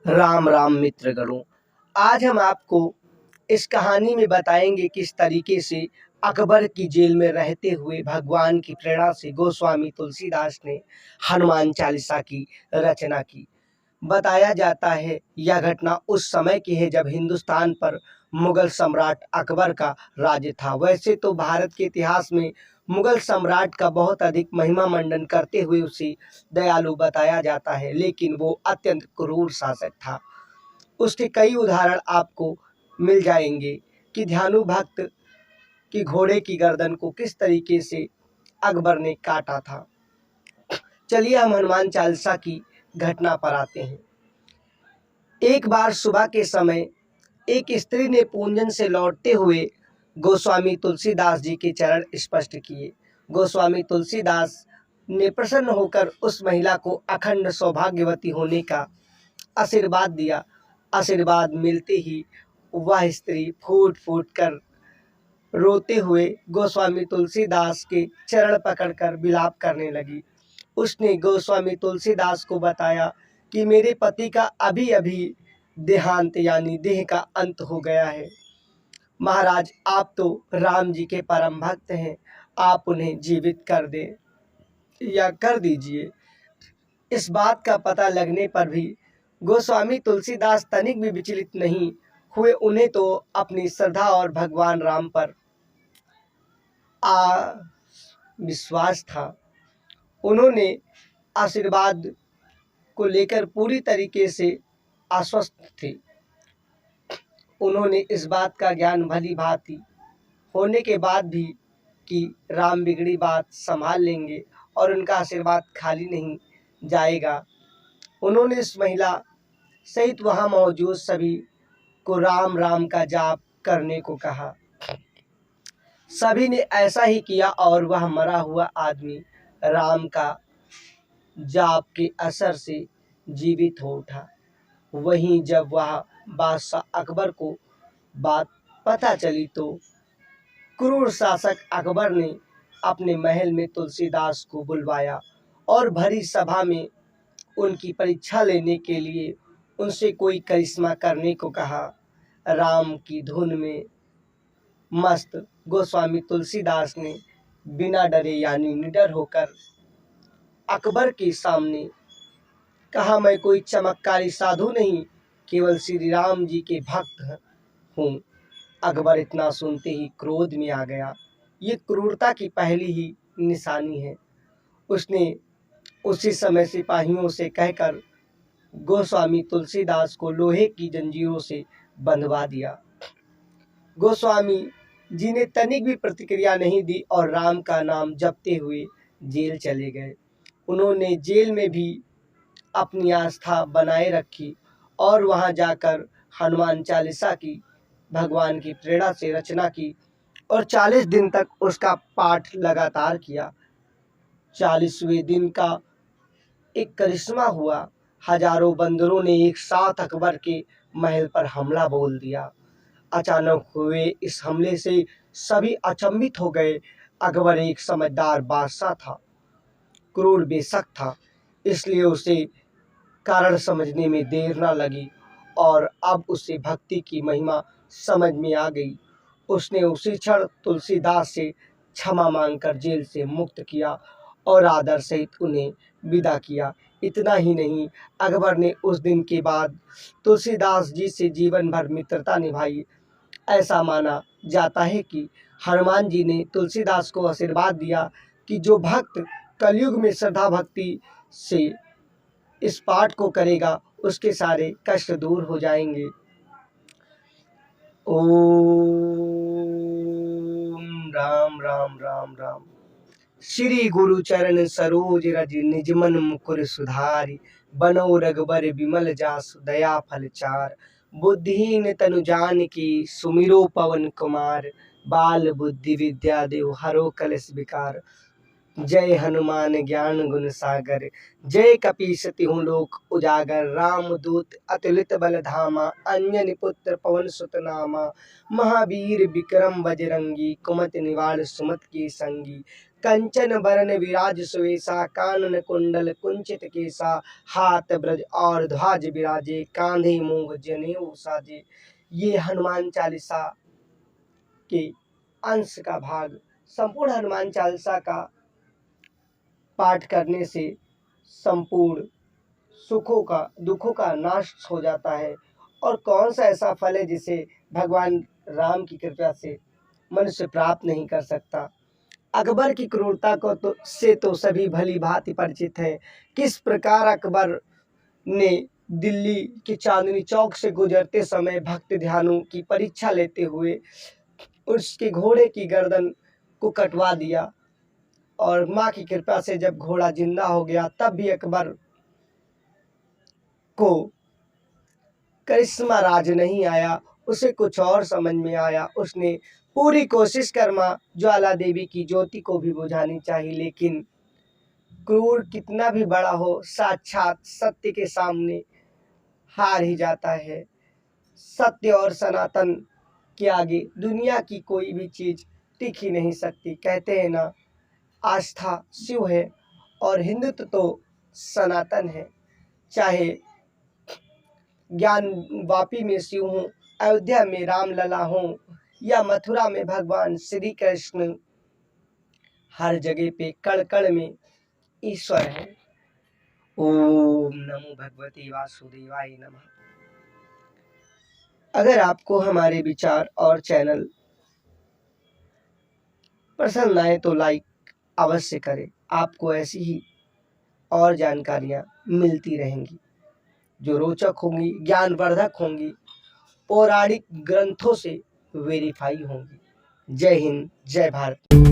राम राम मित्रगणों। आज हम आपको इस कहानी में बताएंगे किस तरीके से अकबर की जेल में रहते हुए भगवान की प्रेरणा से गोस्वामी तुलसीदास ने हनुमान चालीसा की रचना की। बताया जाता है यह घटना उस समय की है जब हिंदुस्तान पर मुगल सम्राट अकबर का राज्य था। वैसे तो भारत के इतिहास में मुगल सम्राट का बहुत अधिक महिमा मंडन करते हुए उसे दयालु बताया जाता है, लेकिन वो अत्यंत क्रूर शासक था। उसके कई उदाहरण आपको मिल जाएंगे कि ध्यानु भक्त की घोड़े की गर्दन को किस तरीके से अकबर ने काटा था। चलिए हम हनुमान चालीसा की घटना पर आते हैं। एक बार सुबह के समय एक स्त्री ने पूंजन से लौटते हुए गोस्वामी तुलसीदास जी के चरण स्पर्श किए। गोस्वामी तुलसीदास ने प्रसन्न होकर उस महिला को अखंड सौभाग्यवती होने का आशीर्वाद दिया। आशीर्वाद मिलते ही वह स्त्री फूट फूट कर रोते हुए गोस्वामी तुलसीदास के चरण पकड़कर विलाप करने लगी। उसने गोस्वामी तुलसीदास को बताया कि मेरे पति का अभी अभी देहांत यानी देह का अंत हो गया है। महाराज, आप तो राम जी के परम भक्त हैं, आप उन्हें जीवित कर दें या कर दीजिए। इस बात का पता लगने पर भी गोस्वामी तुलसीदास तनिक भी विचलित नहीं हुए। उन्हें तो अपनी श्रद्धा और भगवान राम पर विश्वास था। उन्होंने आशीर्वाद को लेकर पूरी तरीके से आश्वस्त थे। उन्होंने इस बात का ज्ञान भली भांति होने के बाद भी कि राम बिगड़ी बात संभाल लेंगे और उनका आशीर्वाद खाली नहीं जाएगा। उन्होंने इस महिला सहित वहां मौजूद सभी को राम राम का जाप करने को कहा। सभी ने ऐसा ही किया और वह मरा हुआ आदमी राम का जाप के असर से जीवित हो उठा। वहीं जब वह बादशाह अकबर को बात पता चली तो क्रूर शासक अकबर ने अपने महल में तुलसीदास को बुलवाया और भरी सभा में उनकी परीक्षा लेने के लिए उनसे कोई करिश्मा करने को कहा। राम की धुन में मस्त गोस्वामी तुलसीदास ने बिना डरे यानी निडर होकर अकबर के सामने कहा, मैं कोई चमत्कारी साधु नहीं, केवल श्री राम जी के भक्त हूँ। अकबर इतना सुनते ही क्रोध में आ गया। ये क्रूरता की पहली ही निशानी है। उसने उसी समय सिपाहियों से कहकर गोस्वामी तुलसीदास को लोहे की जंजीरों से बंधवा दिया। गोस्वामी जी ने तनिक भी प्रतिक्रिया नहीं दी और राम का नाम जपते हुए जेल चले गए। उन्होंने जेल में भी अपनी आस्था बनाए रखी और वहां जाकर हनुमान चालीसा की भगवान की प्रेरणा से रचना की और 40 दिन तक उसका पाठ लगातार किया। 40वें दिन का एक करिश्मा हुआ। हजारों बंदरों ने एक साथ अकबर के महल पर हमला बोल दिया। अचानक हुए इस हमले से सभी अचंभित हो गए। अकबर एक समझदार बादशाह था, क्रूर बेशक था, इसलिए उसे कारण समझने में देर न लगी और अब उसे भक्ति की महिमा समझ में आ गई। उसने उसी क्षण तुलसीदास से क्षमा मांगकर जेल से मुक्त किया और आदर सहित उन्हें विदा किया। इतना ही नहीं, अकबर ने उस दिन के बाद तुलसीदास जी से जीवन भर मित्रता निभाई। ऐसा माना जाता है कि हनुमान जी ने तुलसीदास को आशीर्वाद दिया कि जो भक्त कलयुग में श्रद्धा भक्ति से इस पाठ को करेगा उसके सारे कष्ट दूर हो जाएंगे। ओम राम राम राम राम। श्री गुरु चरण सरोज रज निज मन मुकुर सुधारि, बनो रघुबर विमल जासु दया फल चार। बुद्धिहीन तनु जानिके सुमिरो पवन कुमार, बाल बुद्धि विद्या देहु हरो कलेस विकार। जय हनुमान ज्ञान गुण सागर, जय कपीस तिहुँ लोक उजागर। राम दूत अतुलित बल धामा, अंजनी पुत्र पवन सुत नामा। महावीर विक्रम बजरंगी, कुमति निवार सुमति के संगी। कंचन बरन विराज सुवेशा, कानन कुंडल कुंचित केसा, हाथ ब्रज और ध्वज विराजे, कांधे मूंग जनेऊ साजे। ये हनुमान चालीसा के अंश का भाग। संपूर्ण हनुमान चालीसा का पाठ करने से संपूर्ण सुखों का दुखों का नाश हो जाता है। और कौन सा ऐसा फल है जिसे भगवान राम की कृपा से मनुष्य प्राप्त नहीं कर सकता। अकबर की क्रूरता को से तो सभी भली भांति परिचित है। किस प्रकार अकबर ने दिल्ली के चांदनी चौक से गुजरते समय भक्त ध्यानु की परीक्षा लेते हुए उसके घोड़े की गर्दन को कटवा दिया, और माँ की कृपा से जब घोड़ा जिंदा हो गया तब भी अकबर को करिश्मा राज नहीं आया। उसे कुछ और समझ में आया। उसने पूरी कोशिश कर माँ ज्वाला देवी की ज्योति को भी बुझानी चाहिए, लेकिन क्रूर कितना भी बड़ा हो, साक्षात सत्य के सामने हार ही जाता है। सत्य और सनातन के आगे दुनिया की कोई भी चीज टिक ही नहीं सकती। कहते हैं ना, आस्था शिव है और हिंदुत्व तो सनातन है। चाहे ज्ञान वापी में शिव हूँ, अयोध्या में राम लला हूँ, या मथुरा में भगवान श्री कृष्ण, हर जगह पे कण कण में ईश्वर है। ओम नमो भगवते वासुदेवाय नमः। अगर आपको हमारे विचार और चैनल पसंद आए तो लाइक अवश्य करें। आपको ऐसी ही और जानकारियाँ मिलती रहेंगी जो रोचक होंगी, ज्ञानवर्धक होंगी, पौराणिक ग्रंथों से वेरीफाई होंगी। जय हिंद, जय भारत।